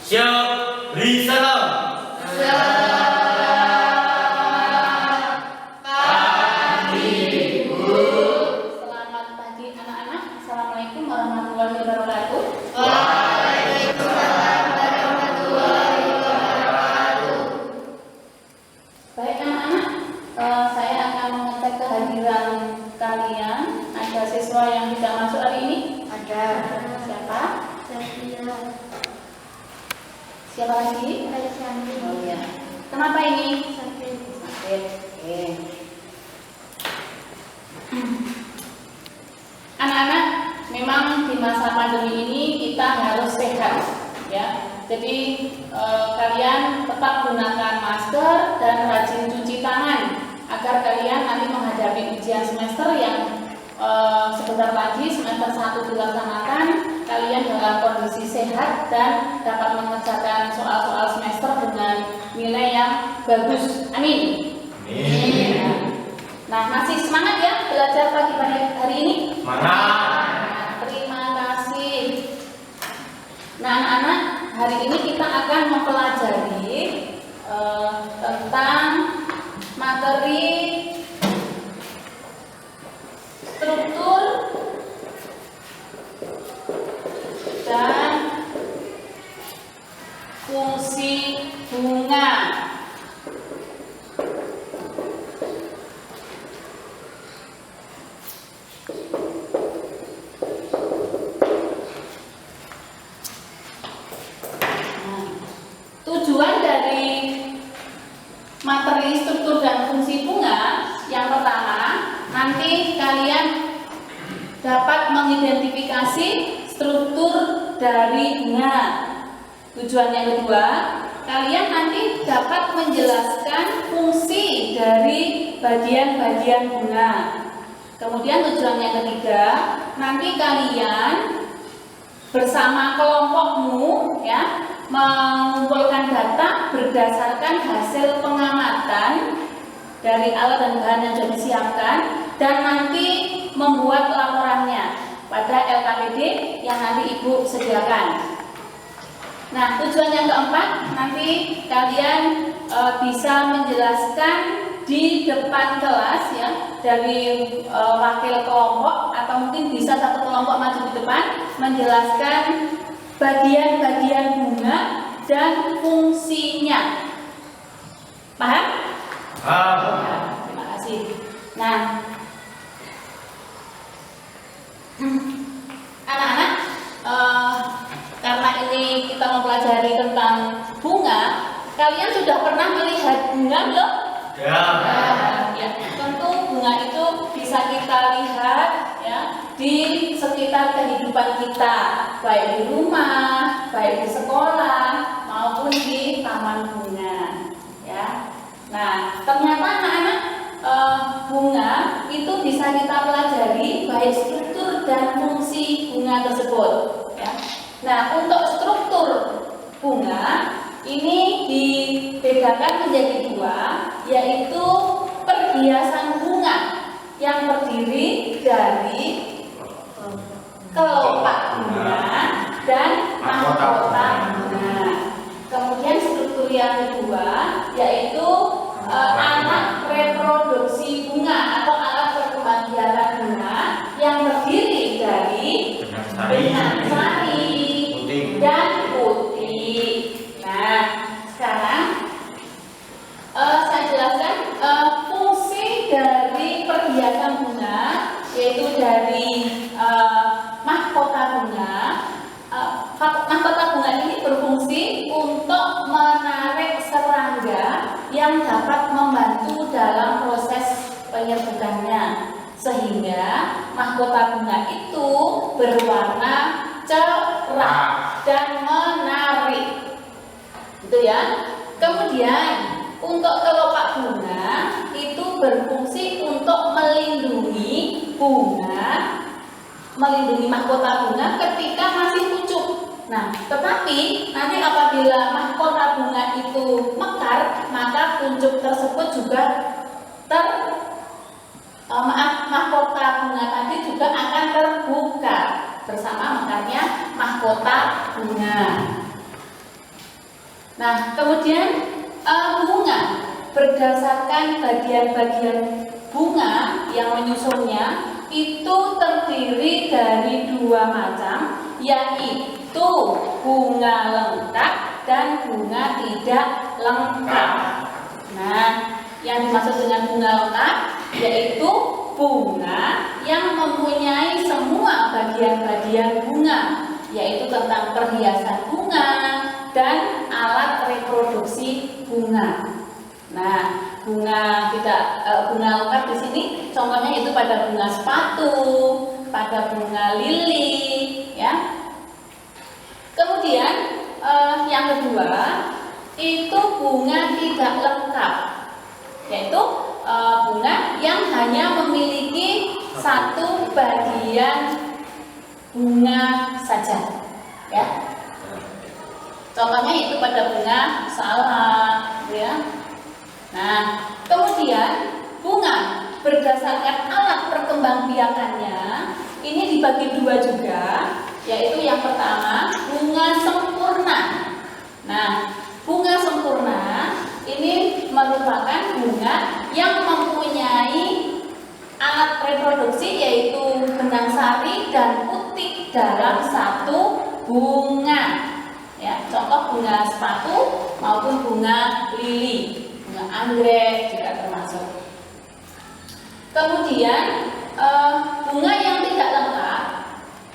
Siap, beri salam. Selamat pagi anak-anak. Assalamualaikum warahmatullahi wabarakatuh. Waalaikumsalam warahmatullahi wabarakatuh. Baik anak-anak, saya akan mengecek kehadiran kalian. Ada siswa yang tidak masuk hari ini? Ada. Siapa? Safira. Siapa lagi? Alexandri. Oh iya. Kenapa ini? Sakit. Sakit. Oke. Anak-anak, memang di masa pandemi ini kita harus sehat, ya. Jadi kalian tetap gunakan masker dan rajin cuci tangan agar kalian nanti menghadapi ujian semester yang sebentar lagi semester 1 dilaksanakan. Kalian dalam kondisi sehat dan dapat mengerjakan soal-soal semester dengan nilai yang bagus. Amin. Nah, masih semangat ya belajar pagi hari ini? Semangat. Terima kasih. Nah, anak-anak, hari ini kita akan mempelajari tentang materi struktur dan fungsi bunga. Tujuan dari materi struktur dan fungsi bunga yang pertama, nanti kalian dapat mengidentifikasi struktur dari bunga. Tujuan yang kedua, kalian nanti dapat menjelaskan fungsi dari bagian-bagian bunga. Kemudian tujuan yang ketiga, nanti kalian bersama kelompokmu ya mengumpulkan data berdasarkan hasil pengamatan dari alat dan bahan yang sudah disiapkan dan nanti membuat laporannya pada LKPD yang nanti Ibu sediakan. Nah, tujuan yang keempat, nanti kalian bisa menjelaskan di depan kelas ya dari wakil kelompok atau mungkin bisa satu kelompok maju di depan menjelaskan bagian-bagian bunga dan fungsinya. Paham? Paham. Ya, terima kasih. Nah, anak-anak, karena ini kita mempelajari tentang bunga, kalian sudah pernah melihat bunga belum? Ya. Ya, tentu bunga itu bisa kita lihat ya di sekitar kehidupan kita, baik di rumah, baik di sekolah maupun di taman bunga. Ya, nah ternyata anak-anak bunga itu bisa kita pelajari baik struktur dan fungsi bunga tersebut. Ya. Nah untuk struktur bunga ini dibedakan menjadi dua, yaitu perhiasan bunga yang terdiri dari kelopak bunga dan mahkota bunga. Kemudian struktur yang kedua yaitu anak reproduksi bunga atau alat perkembangbiakan bunga yang terdiri dari benang sari dan putih. Nah, sekarang saya jelaskan fungsi dari perhiasan bunga, yaitu dari mahkota bunga. Mahkota bunga ini berfungsi untuk menarik serangga yang dapat membantu dalam proses penyerbukannya, sehingga mahkota bunga itu berwarna cerah dan menarik. Gitu ya. Kemudian untuk kelopak bunga itu berfungsi untuk melindungi bunga, melindungi mahkota bunga ketika masih pucuk. Nah, tetapi nanti apabila mahkota bunga itu mekar, maka pucuk tersebut juga mahkota bunga tadi juga akan terbuka bersama mekarnya mahkota bunga. Nah, kemudian bunga berdasarkan bagian-bagian bunga yang menyusunnya itu terdiri dari dua macam, yaitu bunga lengkap dan bunga tidak lengkap. Nah, yang dimaksud dengan bunga lengkap yaitu bunga yang mempunyai semua bagian-bagian bunga, yaitu tentang perhiasan bunga dan alat reproduksi bunga. Nah, bunga lengkap di sini contohnya itu pada bunga sepatu, pada bunga lili, ya. Kemudian yang kedua itu bunga tidak lengkap, yaitu bunga yang hanya memiliki satu bagian bunga saja, ya. Contohnya itu pada bunga salak, ya. Nah, kemudian bunga berdasarkan alat perkembangbiakannya ini dibagi dua juga, yaitu yang pertama bunga sempurna. Nah, bunga sempurna ini merupakan bunga yang mempunyai alat reproduksi yaitu benang sari dan putik dalam satu bunga. Ya, contoh bunga sepatu maupun bunga lili, bunga anggrek juga termasuk. Kemudian bunga yang tidak lengkap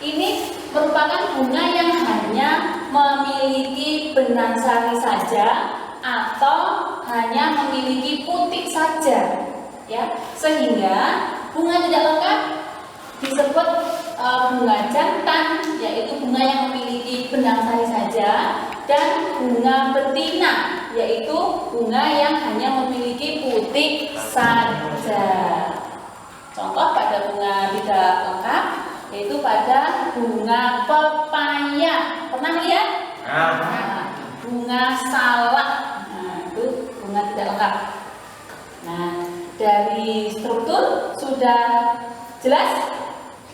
ini merupakan bunga yang hanya memiliki benang sari saja atau hanya memiliki putik saja, ya, sehingga bunga tidak lengkap disebut bunga jantan, yaitu bunga yang memiliki benang sari saja, dan bunga betina, yaitu bunga yang hanya memiliki putik saja. Contoh pada bunga tidak lengkap yaitu pada bunga pepaya. Pernah lihat? Nah, bunga salak. Nah, itu bunga tidak lengkap. Nah, dari struktur sudah jelas?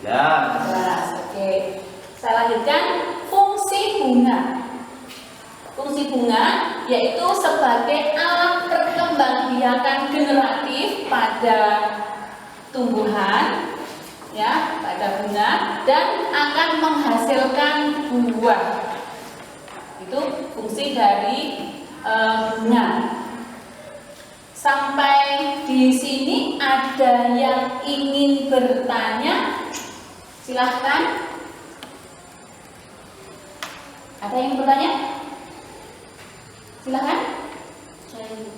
Jelas. Oke. Saya lanjutkan fungsi bunga. Fungsi bunga yaitu sebagai alat perkembangbiakan generatif pada tumbuhan, ya, pada bunga, dan akan menghasilkan buah. Itu fungsi dari bunga. Sampai di sini ada yang ingin bertanya? Silahkan. Ada yang bertanya? Silahkan.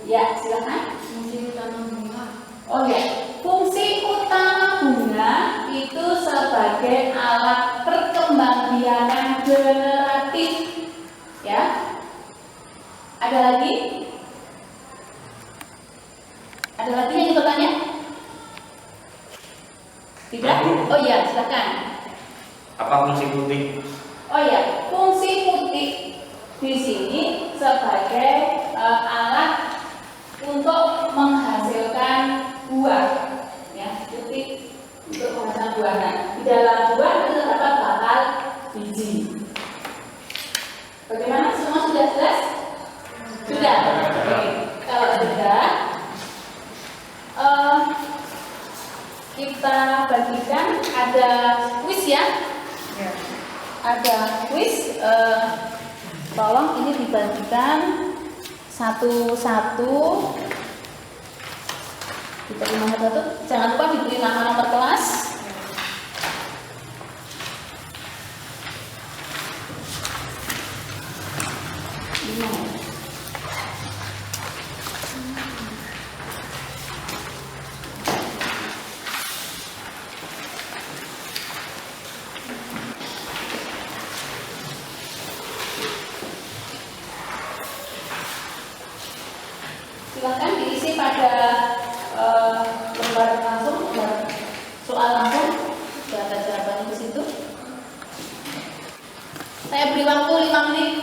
Ya, silahkan. Fungsi utama bunga. Oh ya, fungsi utama bunga itu sebagai alat perkembangbiakan generatif. Ya. Ada lagi? Ada lagi yang bertanya? Tidak? Oh iya, silakan. Apa fungsi putih? Oh ya, fungsi putik di sini sebagai alat untuk menghasilkan buah, ya, putik untuk menghasilkan buah. Nah, di dalam buah itu terdapat bakal biji. Bagaimana? Semua sudah jelas? Sudah. Oke. Kalau sudah, kita bagikan ada kuis, ya. Ada kuis. Tolong ini dibagikan satu-satu, diberi nomor satu. Jangan lupa diberi nama nomor kelas. Silakan diisi pada lembar langsung, soal langsung. Sudah ada jawabannya di situ. Saya beri waktu 5 menit.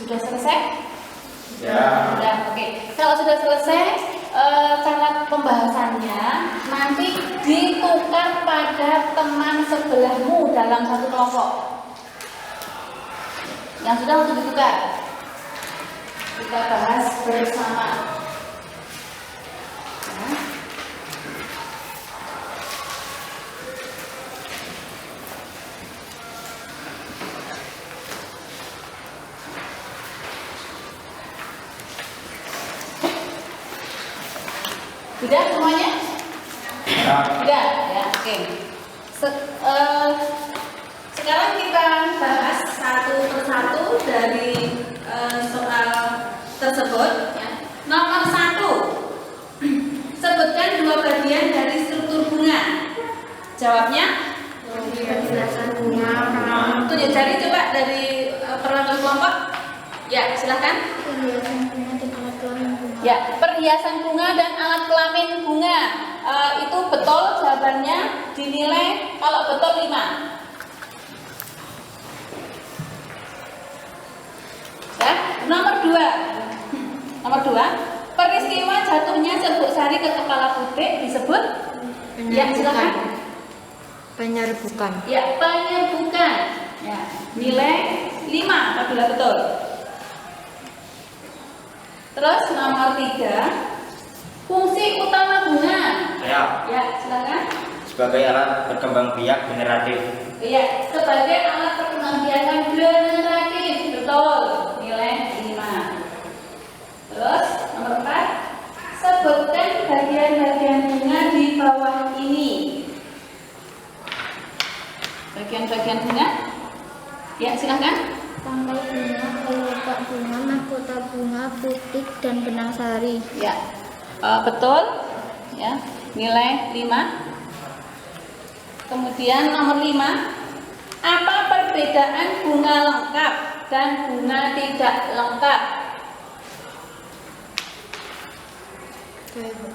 Sudah selesai? Ya. Sudah, oke. Kalau sudah selesai, cara pembahasannya nanti ditukar pada teman sebelahmu dalam satu kelompok. Yang sudah untuk ditukar, kita bahas bersama. Nah. Sudah semuanya? Ya. Sudah, ya, oke. Sekarang kita bahas satu persatu dari soal tersebut. Ya. Nomor 1, sebutkan 2 bagian dari struktur bunga. Jawabnya? Perhiasan bunga. Tunjuk jari coba dari perwakilan kelompok. Ya, silahkan. Perhiasan bunga dan alat kelamin bunga. Ya, perhiasan bunga dan alat kelamin bunga. Itu betul jawabannya, dinilai kalau betul 5. Ya, nomor 2, peristiwa jatuhnya serbuk sari ke kepala putih disebut. Ya, silakan. Penyerbukan. Ya, penyerbukan. Ya, nilai 5 apabila betul. Terus nomor 3, fungsi utama bunga. Saya Ya, silakan. sebagai alat berkembang biak generatif. Iya, sebagai alat perkembangbiakan generatif, betul, nilai 5. Terus nomor 4, sebutkan bagian-bagian bunga di bawah ini. Bagian-bagian bunga? Ya, silakan. Tangkai bunga, pelepah bunga, mahkota bunga, butik, dan benang sari. Ya, betul. Ya, nilai 5. Kemudian nomor 5, apa perbedaan bunga lengkap dan bunga tidak lengkap?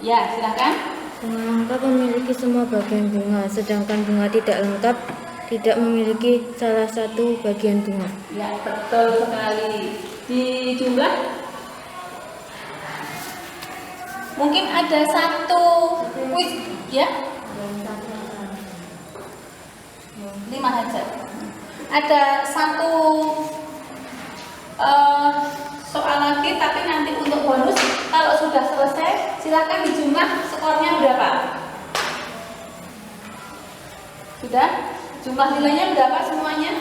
Ya, silakan. Bunga lengkap memiliki semua bagian bunga, sedangkan bunga tidak lengkap tidak memiliki salah satu bagian bunga. Ya, betul sekali. Di jumlah mungkin ada satu kuis, ya? 5 saja. Ada satu soal lagi, tapi nanti untuk bonus. Kalau sudah selesai, silakan dijumlah skornya berapa. Sudah? Jumlah nilainya berapa semuanya?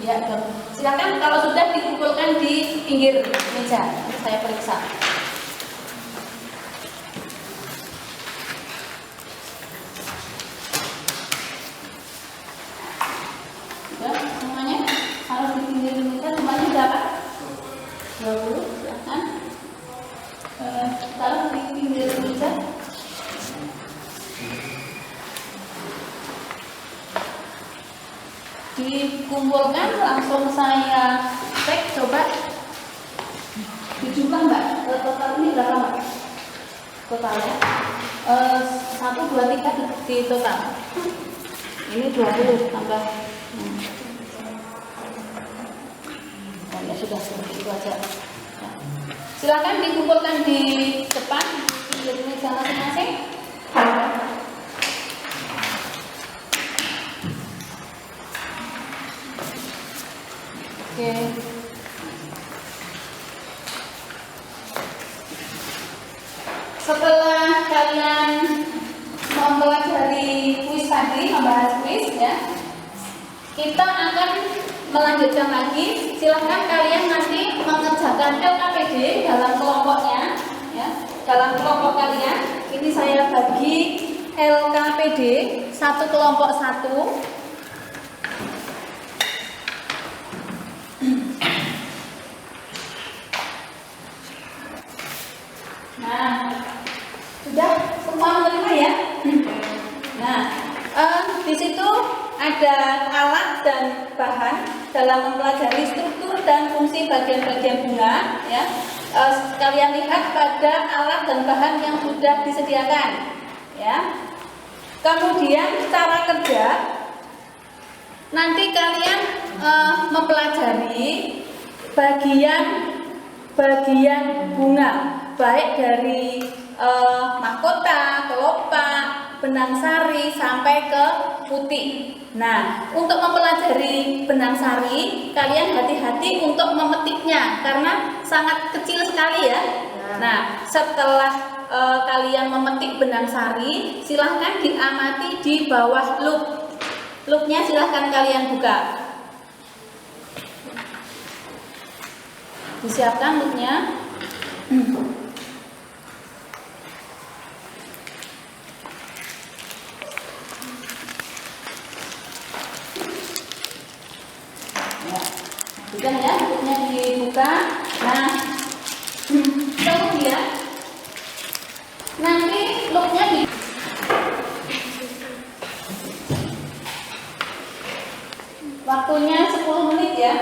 Ya, silakan kalau sudah dikumpulkan di pinggir meja, saya periksa. Sudah semuanya harus di pinggir meja. Jumlahnya berapa? 20. Silakan. Taruh di pinggir meja. Dikumpulkan, langsung saya cek, coba dijumlah mbak, total ini berapa mbak? Totalnya 1, 2, 3 di total. Ini 20 tambah. Oh ya sudah, itu aja. Ya. Silakan dikumpulkan di depan di meja masing-masing. Oke. Setelah kalian mempelajari kuis tadi, membahas kuis ya, kita akan melanjutkan lagi. Silahkan kalian nanti mengerjakan LKPD dalam kelompoknya ya. Dalam kelompok kalian ini saya bagi LKPD satu kelompok 1. Nah, sudah semua menerima ya. Nah, di situ ada alat dan bahan dalam mempelajari struktur dan fungsi bagian-bagian bunga. Ya, kalian lihat pada alat dan bahan yang sudah disediakan. Ya, kemudian cara kerja nanti kalian mempelajari bagian bunga, baik dari mahkota, kelopak, benang sari sampai ke putih. Nah, untuk mempelajari benang sari, kalian hati-hati untuk memetiknya karena sangat kecil sekali ya. Nah, setelah kalian memetik benang sari, silahkan diamati di bawah loop. Loopnya silahkan kalian buka. Disiapkan loopnya. Sudah ya, loopnya dibuka. Nah, kemudian nanti loopnya di waktunya 10 menit ya.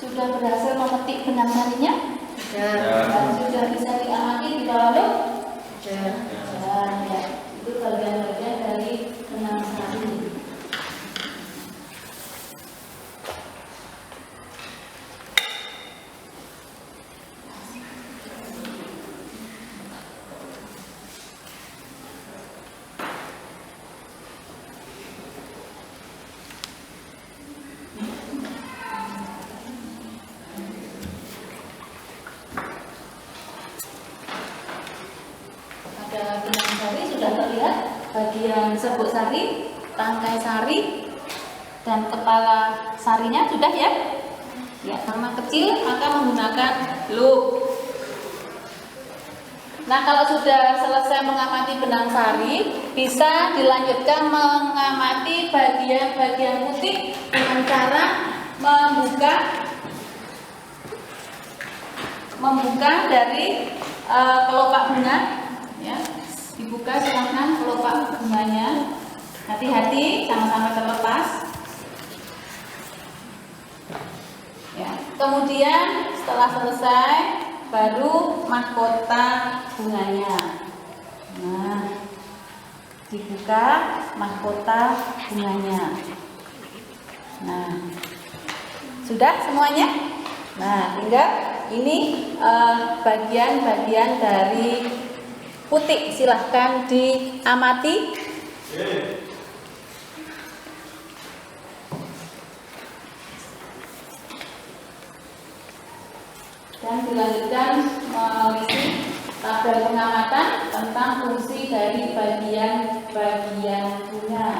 Sudah berhasil memetik benang sarinya? Sudah. Dan sudah bisa diamati di bawah loop? Sudah. Dan ya, itu bagian-bagian dari benang sari. pada benang sari sudah terlihat bagian serbuk sari, tangkai sari, dan kepala sarinya sudah ya? Ya, karena kecil maka menggunakan loop. Nah, kalau sudah selesai mengamati benang sari, bisa dilanjutkan mengamati bagian-bagian putih dengan cara membuka dari kelopak bunga, ya. Dibuka silahkan kelopak bunganya. Hati-hati, jangan sampai terlepas. Ya. Kemudian setelah selesai, baru mahkota bunganya. Nah, dibuka mahkota bunganya. Nah, sudah semuanya. Nah, tinggal ini bagian-bagian dari putik, silahkan diamati. Dan dilanjutkan mengisi tabel pengamatan tentang fungsi dari bagian-bagian bunga.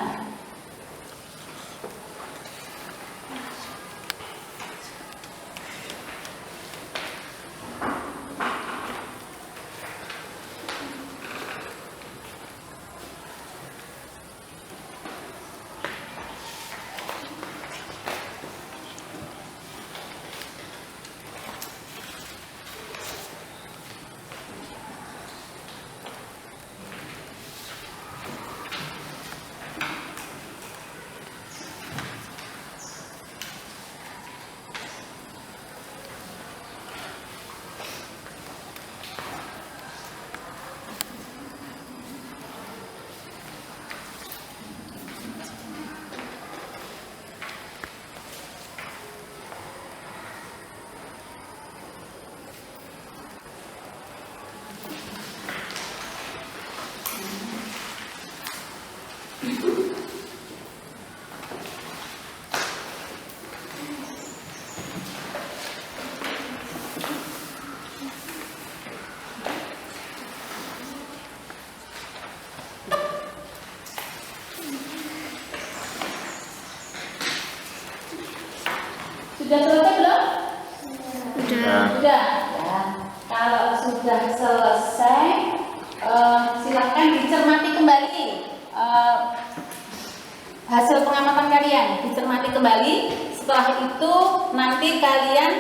Sudah selesai belum? Sudah. Sudah. Ya. Kalau sudah selesai, silakan dicermati kembali hasil pengamatan kalian. Dicermati kembali. Setelah itu nanti kalian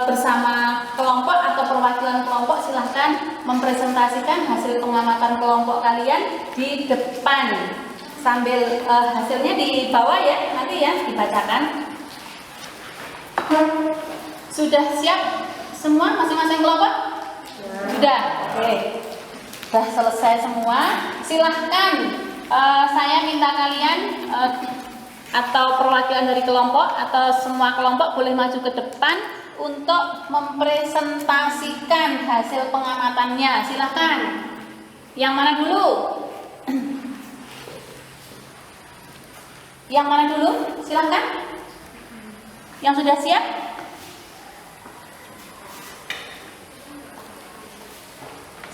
bersama kelompok atau perwakilan kelompok silahkan mempresentasikan hasil pengamatan kelompok kalian di depan sambil hasilnya dibawa ya, nanti ya dibacakan. Sudah siap semua masing-masing kelompok? Sudah, oke. Sudah selesai semua. Silahkan saya minta kalian atau perwakilan dari kelompok atau semua kelompok boleh maju ke depan untuk mempresentasikan hasil pengamatannya. Silahkan. Yang mana dulu? Yang mana dulu? Silahkan. Yang sudah siap?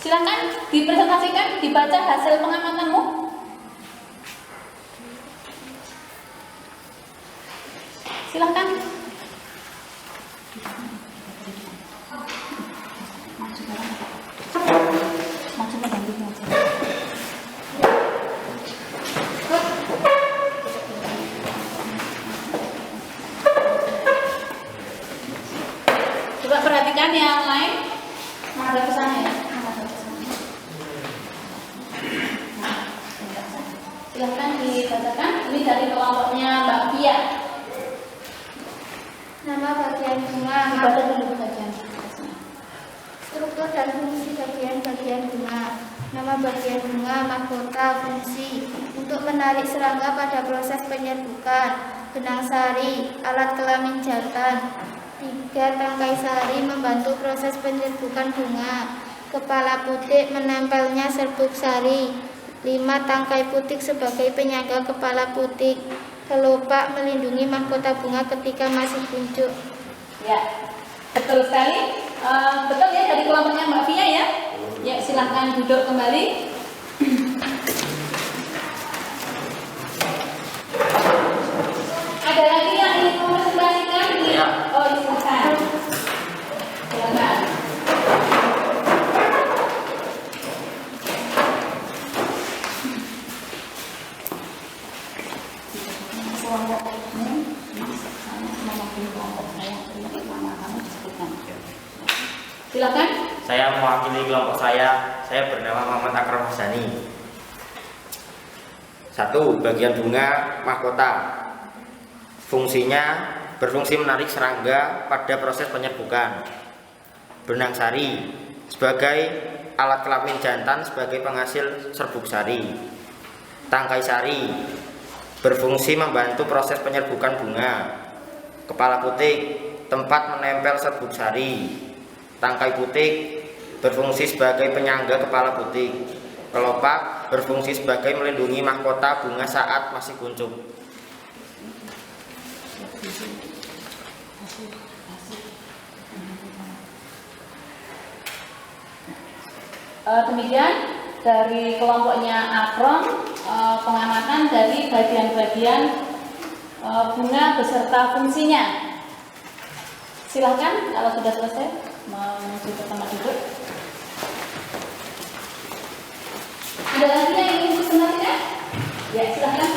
Silakan dipresentasikan, dibaca hasil pengamatanmu. Silakan. Maksudnya ganti aja. Coba perhatikan yang lain. Menghadap ke sana ya. Silahkan dibacakan. Ini dari kelompoknya Mbak Pia. Nama bagian bunga, Dibaca dulu bagian. struktur dan fungsi bagian-bagian bunga. Nama bagian bunga, mahkota, fungsi. Untuk menarik serangga pada proses penyerbukan. Benang sari, alat kelamin jantan. 3. Tangkai sari membantu proses penyerbukan bunga. Kepala putik menempelnya serbuk sari. 5. Tangkai putik sebagai penyangga kepala putik. Kelopak melindungi mahkota bunga ketika masih kuncup. Ya, betul sekali. Betul ya dari kelompoknya Mbak Fia ya. Ya, silakan duduk kembali. Ada lagi yang ingin mempresentasikan? Ya. Oh, silakan. Silakan. Silakan. Saya mewakili kelompok saya bernama Muhammad Akram Hasani. 1. Bagian bunga mahkota. Fungsinya berfungsi menarik serangga pada proses penyerbukan. Benang sari sebagai alat kelamin jantan sebagai penghasil serbuk sari. Tangkai sari berfungsi membantu proses penyerbukan bunga. Kepala putik tempat menempel serbuk sari. Tangkai putik berfungsi sebagai penyangga kepala putik. Kelopak berfungsi sebagai melindungi mahkota bunga saat masih kuncup. Demikian dari kelompoknya Akrom, pengamatan dari bagian-bagian bunga beserta fungsinya. Silahkan kalau sudah selesai menuju ke tempat duduk. Ada lagi yang ingin disampaikan? Ya, silahkan.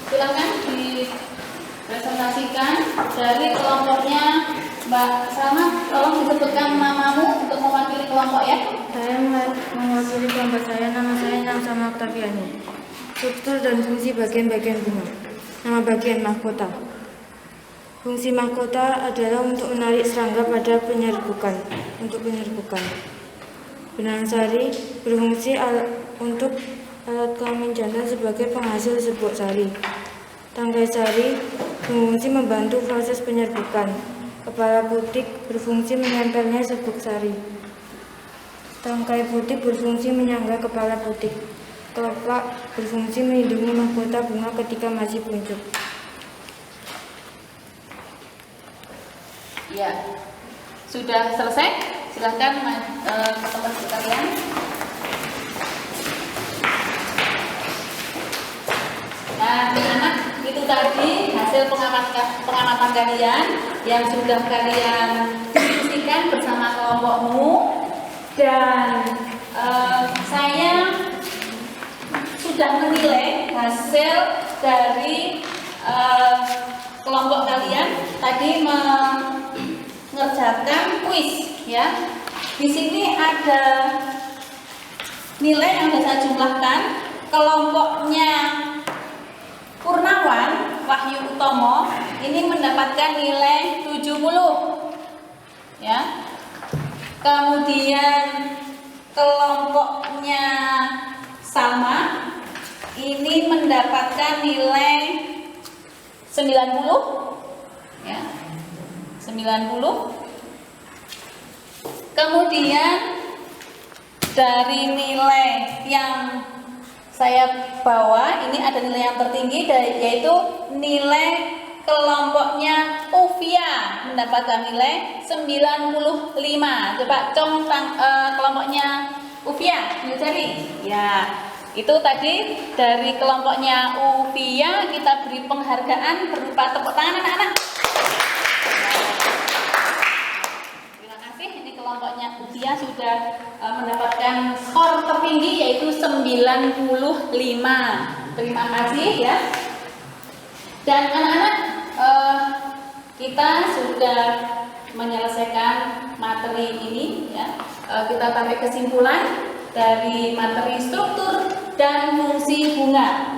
Silakan dipresentasikan dari kelompoknya Mbak Salma. Tolong disebutkan namamu untuk mewakili kelompok ya. Saya mewakili kelompok saya, nama saya Sama Oktaviani. Struktur dan fungsi bagian-bagian bunga. Nama bagian mahkota. Fungsi mahkota adalah untuk menarik serangga pada penyerbukan. Benang sari berfungsi untuk alat kelamin jantan sebagai penghasil serbuk sari. Tangkai sari berfungsi membantu proses penyerbukan. Kepala putik berfungsi menempelnya serbuk sari. Tangkai putik berfungsi menyangga kepala putik. Kelopak berfungsi melindungi mahkota bunga ketika masih kuncup. Ya, sudah selesai. Silahkan ke tempat sekalian. Nah, anak-anak, itu tadi hasil pengamatan kalian yang sudah kalian diskusikan bersama kelompokmu. Dan saya sudah menilai hasil dari kelompok kalian tadi mengerjakan kuis ya. Di sini ada nilai yang saya jumlahkan. Kelompoknya Purnawan Wahyu Utomo ini mendapatkan nilai 70 ya. Kemudian kelompoknya Salma ini mendapatkan nilai 90 ya. 90. Kemudian dari nilai yang saya bawa ini ada nilai yang tertinggi yaitu nilai kelompoknya Uvia mendapatkan nilai 95. Coba kelompoknya Uvia dicari. Ya, itu tadi dari kelompoknya Uvia kita beri penghargaan berupa tepuk tangan anak-anak. Terima kasih. Ini kelompoknya Uvia sudah mendapatkan skor tertinggi yaitu 95. Terima kasih ya. Dan anak-anak, kita sudah menyelesaikan materi ini ya. Kita tarik kesimpulan dari materi struktur dan fungsi bunga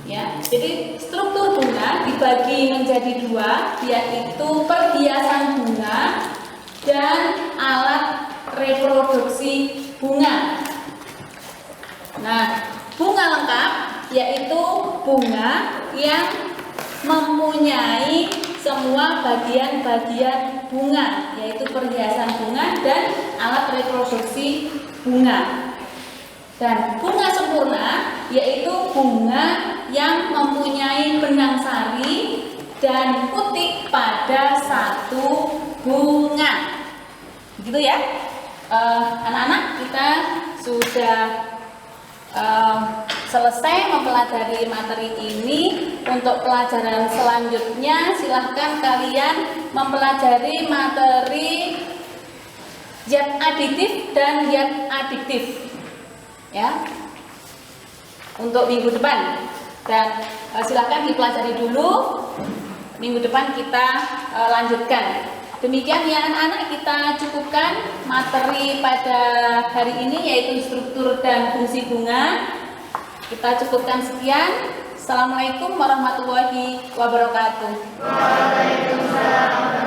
ya. Jadi struktur bunga dibagi menjadi dua, yaitu perhiasan bunga dan alat reproduksi bunga. Nah, bunga lengkap yaitu bunga yang mempunyai semua bagian-bagian bunga, yaitu perhiasan bunga dan alat reproduksi bunga. Dan bunga sempurna yaitu bunga yang mempunyai benang sari dan putik pada satu bunga. Begitu ya. Anak-anak, kita sudah selesai mempelajari materi ini. Untuk pelajaran selanjutnya silahkan kalian mempelajari materi zat aditif dan zat adiktif ya untuk minggu depan, dan silahkan dipelajari dulu. Minggu depan kita lanjutkan. Demikian ya anak-anak, kita cukupkan materi pada hari ini yaitu struktur dan fungsi bunga. Kita cukupkan sekian. Assalamualaikum warahmatullahi wabarakatuh. Waalaikumsalam.